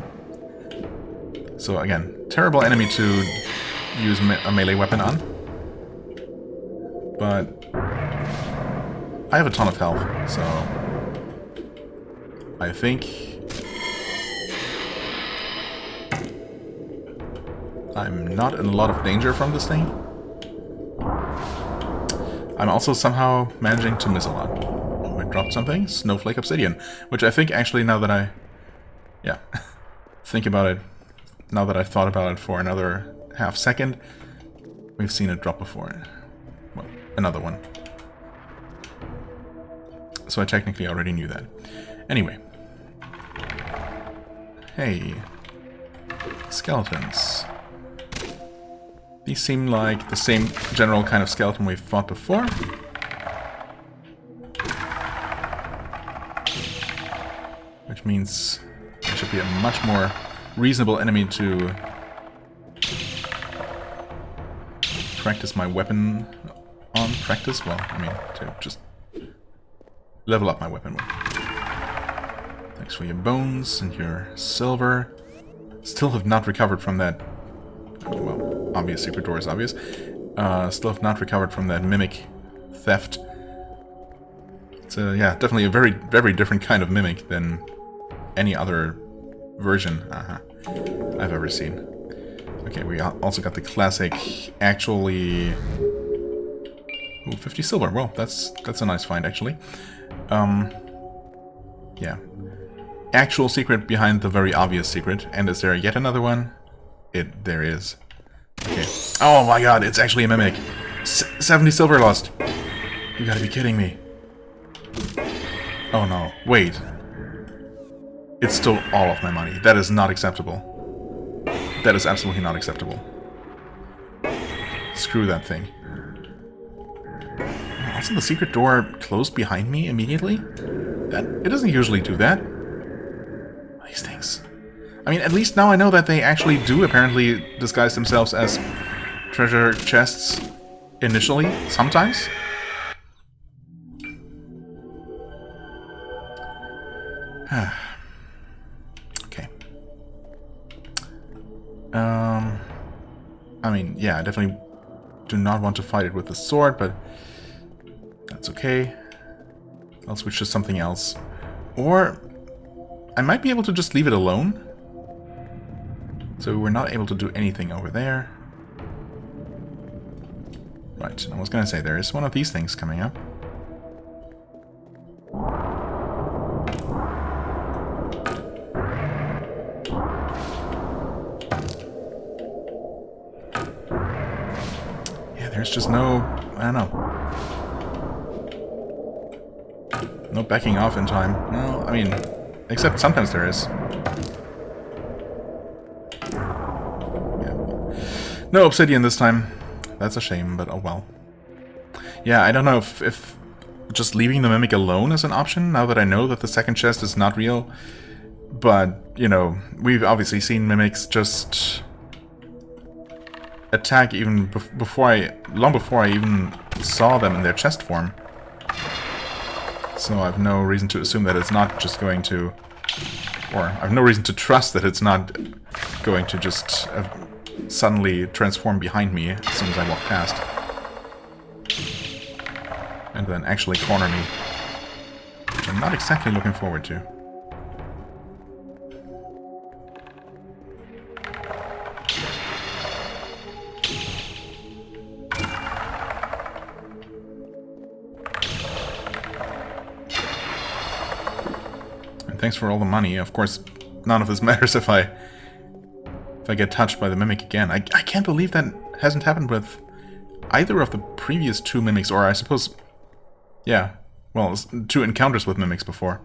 So again, terrible enemy to use a melee weapon on. But I have a ton of health, so I think I'm not in a lot of danger from this thing. I'm also somehow managing to miss a lot. Oh, I dropped something. Snowflake Obsidian. Which I think actually, now that I... yeah. think about it. Now that I've thought about it for another half second, we've seen it drop before. Well, another one. So I technically already knew that. Anyway. Hey. Skeletons. These seem like the same general kind of skeleton we've fought before. Which means it should be a much more reasonable enemy to practice my weapon on. Practice? Well, I mean, to just level up my weapon with. Thanks for your bones and your silver. Still have not recovered from that. Well, obvious secret door is obvious. Still have not recovered from that mimic theft. It's yeah, definitely a very, very different kind of mimic than any other version I've ever seen. Okay, we also got the classic, actually... Ooh, 50 silver. Well, that's a nice find, actually. Yeah. Actual secret behind the very obvious secret. And is there yet another one? There is. Okay. Oh my god, it's actually a mimic. 70 silver lost. You gotta be kidding me. Oh no. Wait. It's still all of my money. That is not acceptable. That is absolutely not acceptable. Screw that thing. Also, the secret door closed behind me immediately? It doesn't usually do that. These things. I mean, at least now I know that they actually do apparently disguise themselves as treasure chests initially, sometimes. Okay. I mean, yeah, I definitely do not want to fight it with the sword, but that's okay. I'll switch to something else. Or I might be able to just leave it alone. So we're not able to do anything over there. Right, I was gonna say, there is one of these things coming up. Yeah, there's just no... I don't know. No backing off in time. Well, I mean, except sometimes there is. Yeah. No obsidian this time. That's a shame, but oh well. Yeah, I don't know if just leaving the Mimic alone is an option, now that I know that the second chest is not real. But, you know, we've obviously seen Mimics just attack even long before I even saw them in their chest form. So I have no reason to assume that it's not just going to... Or I have no reason to trust that it's not going to just suddenly transform behind me as soon as I walk past. And then actually corner me. Which I'm not exactly looking forward to. Thanks for all the money. Of course, none of this matters if I get touched by the Mimic again. I can't believe that hasn't happened with either of the previous two Mimics, or I suppose... Yeah, well, 2 encounters with Mimics before.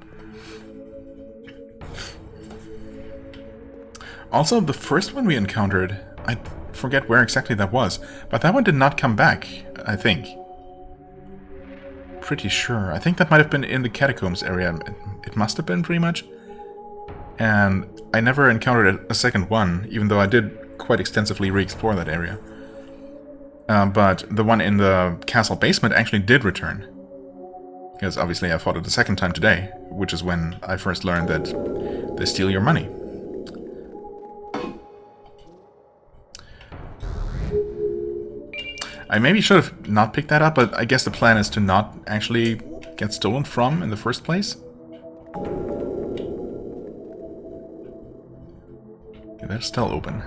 Also, the first one we encountered, I forget where exactly that was, but that one did not come back, I think. Pretty sure. I think that might have been in the catacombs area. It must have been, pretty much. And I never encountered a second one, even though I did quite extensively re-explore that area. But the one in the castle basement actually did return. Because obviously I fought it a second time today, which is when I first learned that they steal your money. I maybe should have not picked that up, but I guess the plan is to not actually get stolen from in the first place. Okay, that's still open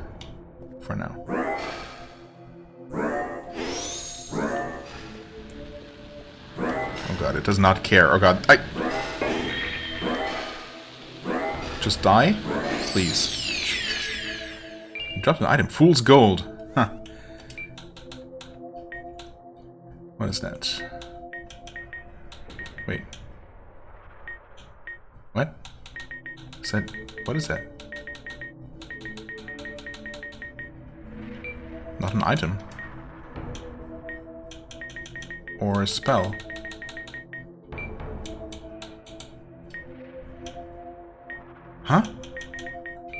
for now. Oh god, it does not care. Oh god, just die? Please. You dropped an item. Fool's gold. Huh. What is that? Wait. What? Is that... What is that? Not an item. Or a spell. Huh?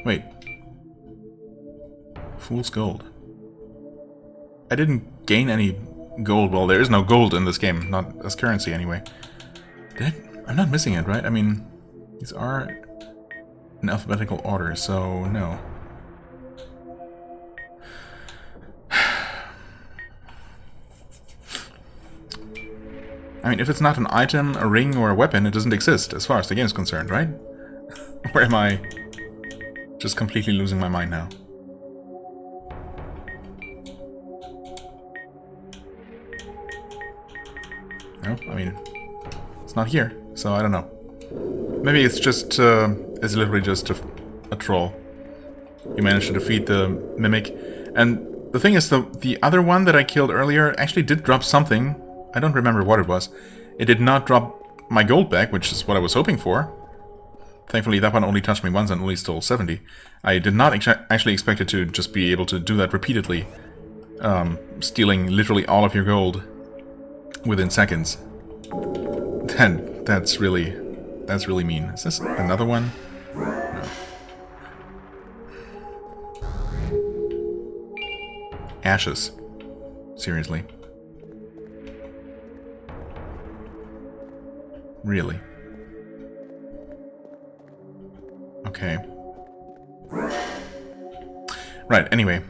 Wait. Fool's gold. I didn't gain any gold. Well, there is no gold in this game, not as currency anyway. I'm not missing it, right? I mean, these are in alphabetical order, so no. I mean, if it's not an item, a ring, or a weapon, it doesn't exist, as far as the game is concerned, right? Or am I just completely losing my mind now? No, I mean, it's not here, so I don't know. Maybe it's just, it's literally just a troll. You managed to defeat the Mimic. And the thing is, the other one that I killed earlier actually did drop something. I don't remember what it was. It did not drop my gold back, which is what I was hoping for. Thankfully, that one only touched me once and only stole 70. I did not actually expect it to just be able to do that repeatedly. Stealing literally all of your gold within seconds. That's really mean. Is this another one? No. Ashes. Seriously. Really? Okay. Right, anyway,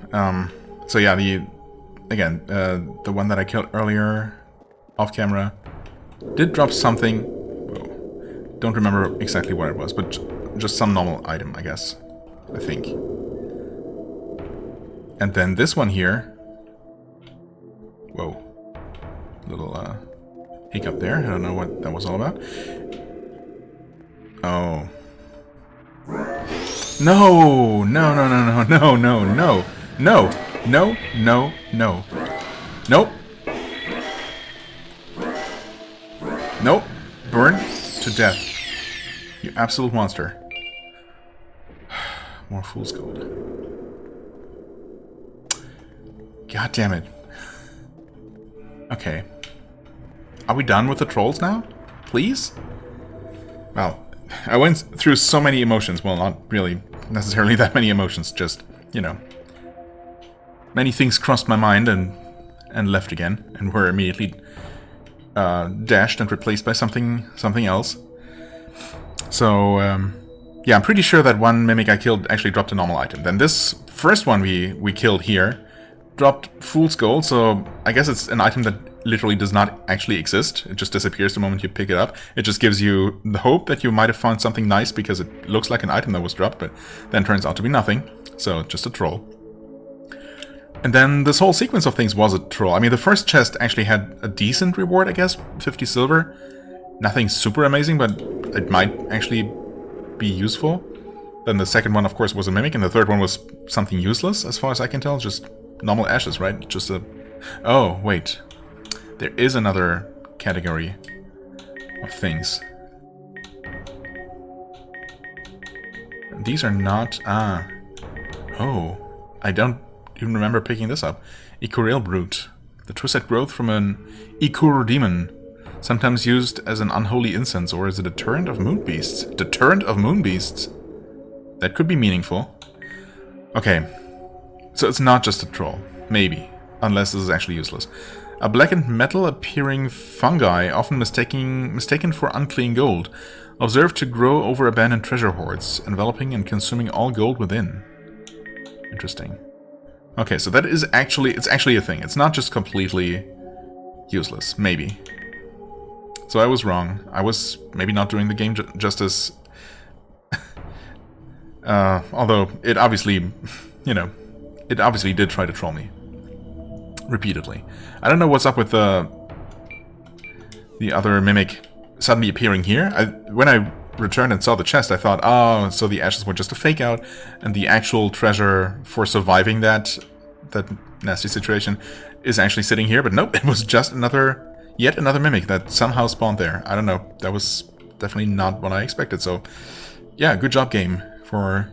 so yeah, the one that I killed earlier, off camera, did drop something. Whoa. Don't remember exactly what it was, but just some normal item, I guess. I think. And then this one here. Whoa. Little hiccup there. I don't know what that was all about. Oh. No! No, no, no, no, no, no, no. No! No, no, no. Nope. Nope. Burn to death. You absolute monster. More fool's gold. God damn it. Okay. Are we done with the trolls now? Please? Well, I went through so many emotions. Well, not really necessarily that many emotions. Just, you know. Many things crossed my mind and left again. And were immediately dashed and replaced by something else. So, yeah, I'm pretty sure that one mimic I killed actually dropped a normal item. Then this first one we killed here dropped Fool's Gold, so I guess it's an item that literally does not actually exist. It just disappears the moment you pick it up. It just gives you the hope that you might have found something nice because it looks like an item that was dropped, but then turns out to be nothing. So, just a troll. And then this whole sequence of things was a troll. I mean, the first chest actually had a decent reward, I guess, 50 silver. Nothing super amazing, but it might actually be useful. Then the second one, of course, was a mimic, and the third one was something useless, as far as I can tell. Just normal ashes, right? Just a... Oh, wait. There is another category of things. These are not... Ah. Oh. I don't even remember picking this up. Icorial Brute. The twisted growth from an Icor demon. Sometimes used as an unholy incense or as a deterrent of moon beasts. Deterrent of moon beasts? That could be meaningful. Okay. So it's not just a troll. Maybe. Unless this is actually useless. A blackened metal appearing fungi, often mistaken for unclean gold. Observed to grow over abandoned treasure hoards, enveloping and consuming all gold within. Interesting. Okay, so that is actually... It's actually a thing. It's not just completely useless. Maybe. So I was wrong. I was maybe not doing the game justice. Although it obviously, you know, it obviously did try to troll me. Repeatedly. I don't know what's up with the other mimic suddenly appearing here. When I returned and saw the chest, I thought, oh, so the ashes were just a fake out, and the actual treasure for surviving that nasty situation is actually sitting here. But nope, it was just yet another mimic that somehow spawned there. I don't know. That was definitely not what I expected. So, yeah, good job, game, for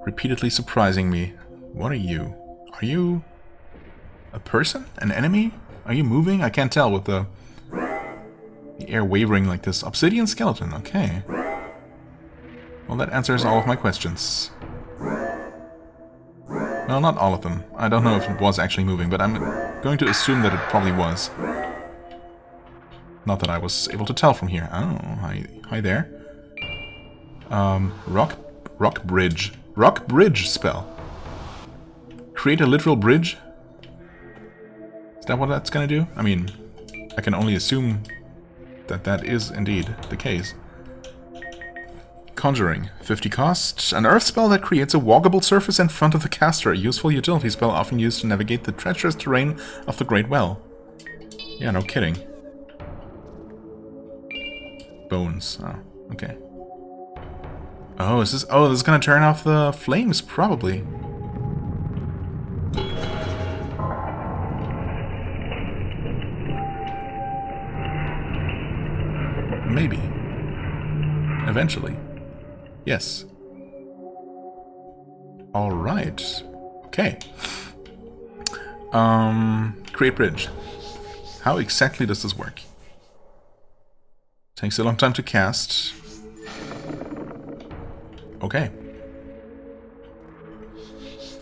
repeatedly surprising me. What are you? Are you a person? An enemy? Are you moving? I can't tell with the air wavering like this. Obsidian skeleton, okay. Well, that answers all of my questions. Well, not all of them. I don't know if it was actually moving, but I'm going to assume that it probably was. Not that I was able to tell from here. Oh, hi there. Rock bridge. Rock bridge spell. Create a literal bridge? Is that what that's gonna do? I mean, I can only assume that that is indeed the case. Conjuring. 50 cost. An earth spell that creates a walkable surface in front of the caster. A useful utility spell often used to navigate the treacherous terrain of the Great Well. Yeah, no kidding. Bones. Oh, okay. Oh, this is gonna turn off the flames, probably. Maybe. Eventually. Yes. Alright. Okay. Create bridge. How exactly does this work? Takes a long time to cast. Okay.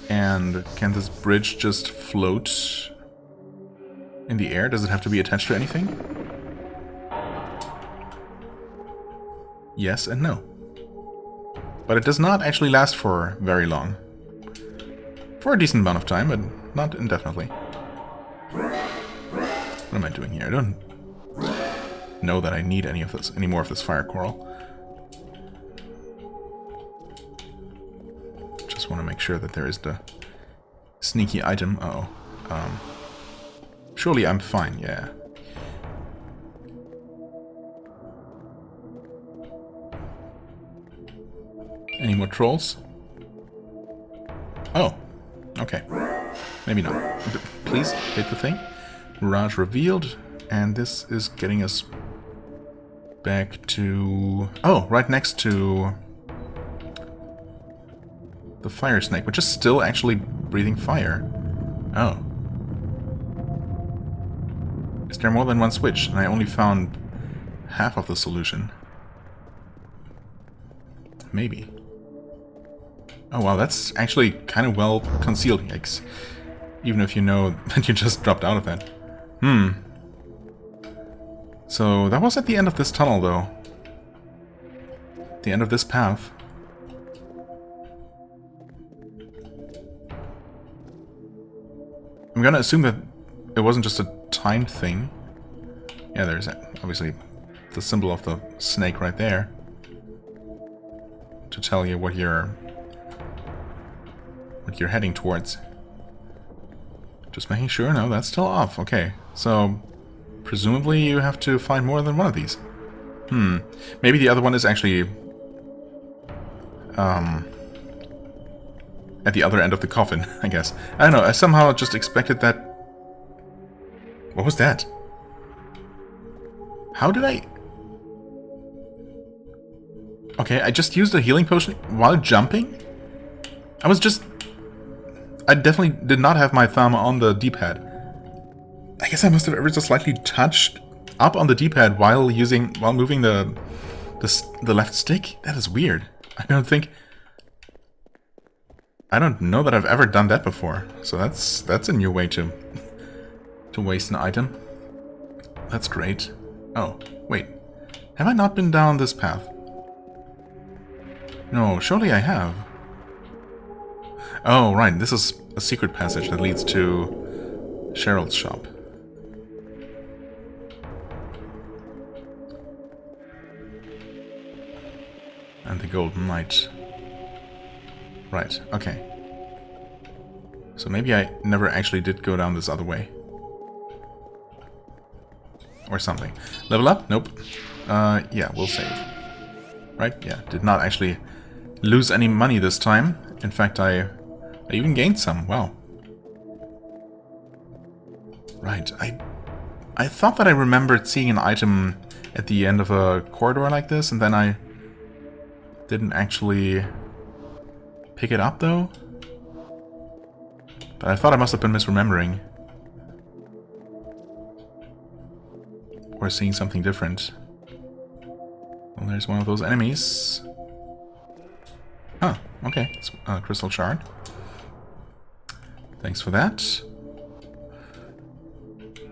And can this bridge just float in the air? Does it have to be attached to anything? Yes and no. But it does not actually last for very long. For a decent amount of time, but not indefinitely. What am I doing here? I don't know that I need any more of this fire coral. Just want to make sure that there is the Sneaky item. Uh oh. Surely I'm fine, yeah. Any more trolls? Oh. Okay. Maybe not. Please, hit the thing. Mirage revealed. And this is getting us back to... Oh, right next to... the fire snake, which is still actually breathing fire. Oh. Is there more than one switch? And I only found half of the solution. Maybe. Oh wow, that's actually kind of well concealed, yikes. Even if you know that you just dropped out of that. So that was at the end of this tunnel, though. The end of this path. I'm gonna assume that it wasn't just a timed thing. Yeah, there's obviously the symbol of the snake right there to tell you what you're heading towards. Just making sure. No, that's still off. Okay, so presumably you have to find more than one of these. Maybe the other one is actually at the other end of the coffin, I guess. I don't know, I somehow just expected that... What was that? How did I... Okay, I just used a healing potion while jumping? I definitely did not have my thumb on the D-pad. I guess I must have ever so slightly touched up on the D-pad while moving the left stick? That is weird. I don't know that I've ever done that before. So that's a new way to waste an item. That's great. Oh, wait. Have I not been down this path? No, surely I have. Oh, right. This is a secret passage that leads to Cheryl's shop. And the Golden Knight. Right, okay. So maybe I never actually did go down this other way. Or something. Level up? Nope. Yeah, we'll save. Right? Yeah, did not actually lose any money this time. In fact, I even gained some. Wow. Right, I thought that I remembered seeing an item at the end of a corridor like this, and then I didn't actually pick it up, though. But I thought I must have been misremembering. Or seeing something different. Well, there's one of those enemies. Oh, okay. It's a crystal shard. Thanks for that.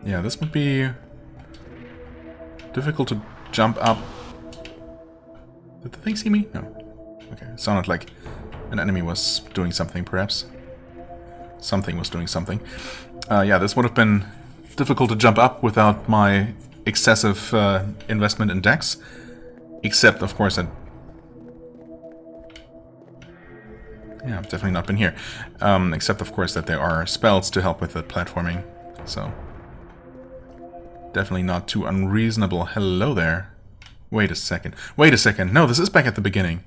Yeah, this would be difficult to jump up. Did the thing see me? No. Okay, it sounded like an enemy was doing something, perhaps. Something was doing something. Yeah, this would have been difficult to jump up without my excessive investment in Dex. Except, of course, that... Yeah, I've definitely not been here. Except, of course, that there are spells to help with the platforming. So... definitely not too unreasonable. Hello there. Wait a second. Wait a second. No, this is back at the beginning.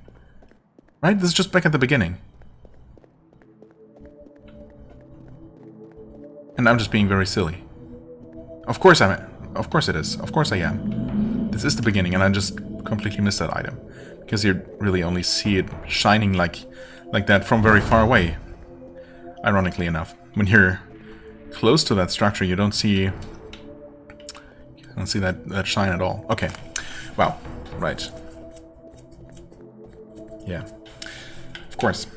Right? This is just back at the beginning. And I'm just being very silly. Of course of course it is. Of course I am. This is the beginning, and I just completely missed that item. Because you really only see it shining like that from very far away. Ironically enough. When you're close to that structure, you don't see that shine at all. Okay. Wow. Right. Yeah. Of course.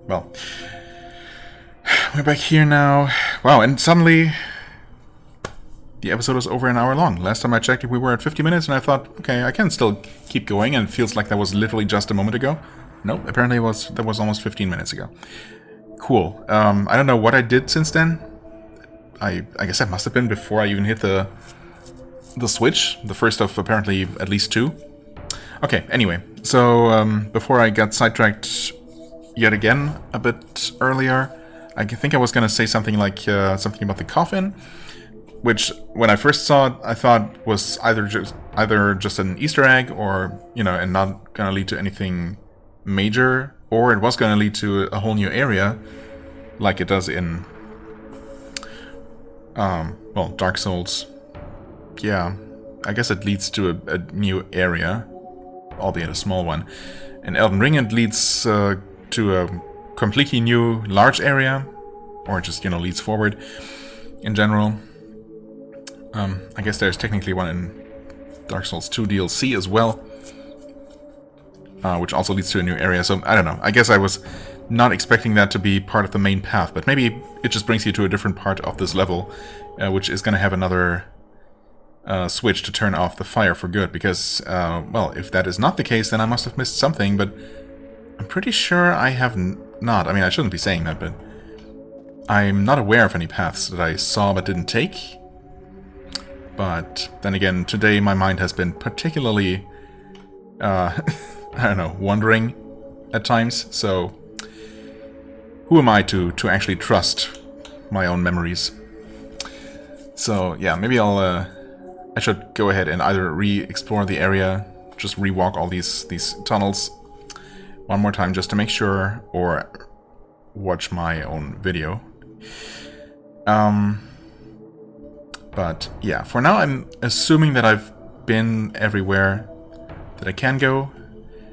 Well. We're back here now. Wow, and suddenly the episode was over an hour long. Last time I checked it, we were at 50 minutes, and I thought, okay, I can still keep going, and it feels like that was literally just a moment ago. Nope, apparently that was almost 15 minutes ago. Cool. I don't know what I did since then. I guess that must have been before I even hit the switch. The first of apparently at least two. Okay, anyway. So, before I got sidetracked yet again a bit earlier. I think I was going to say something like something about the coffin, which when I first saw it, I thought was either just an Easter egg, or and not going to lead to anything major, or it was going to lead to a whole new area, like it does in well, Dark Souls. Yeah, I guess it leads to a new area, albeit a small one. In Elden Ring, it leads to a completely new large area, or just leads forward in general. I guess there's technically one in Dark Souls 2 DLC as well, which also leads to a new area. So I don't know. I guess I was not expecting that to be part of the main path, but maybe it just brings you to a different part of this level, which is going to have another switch to turn off the fire for good. Because, well, if that is not the case, then I must have missed something, but I'm pretty sure I have not. I mean, I shouldn't be saying that, but I'm not aware of any paths that I saw but didn't take. But then again, today my mind has been particularly, I don't know, wandering at times, so who am I to actually trust my own memories? So yeah, maybe I should go ahead and either re-explore the area, just re-walk all these tunnels one more time just to make sure, or watch my own video. But yeah, for now I'm assuming that I've been everywhere that I can go,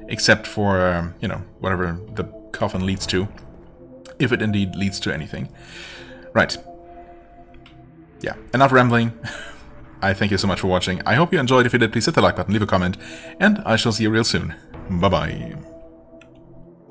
except for, whatever the coffin leads to, if it indeed leads to anything. Right. Yeah, enough rambling. I thank you so much for watching. I hope you enjoyed. If you did, please hit the like button, leave a comment, and I shall see you real soon. Bye-bye.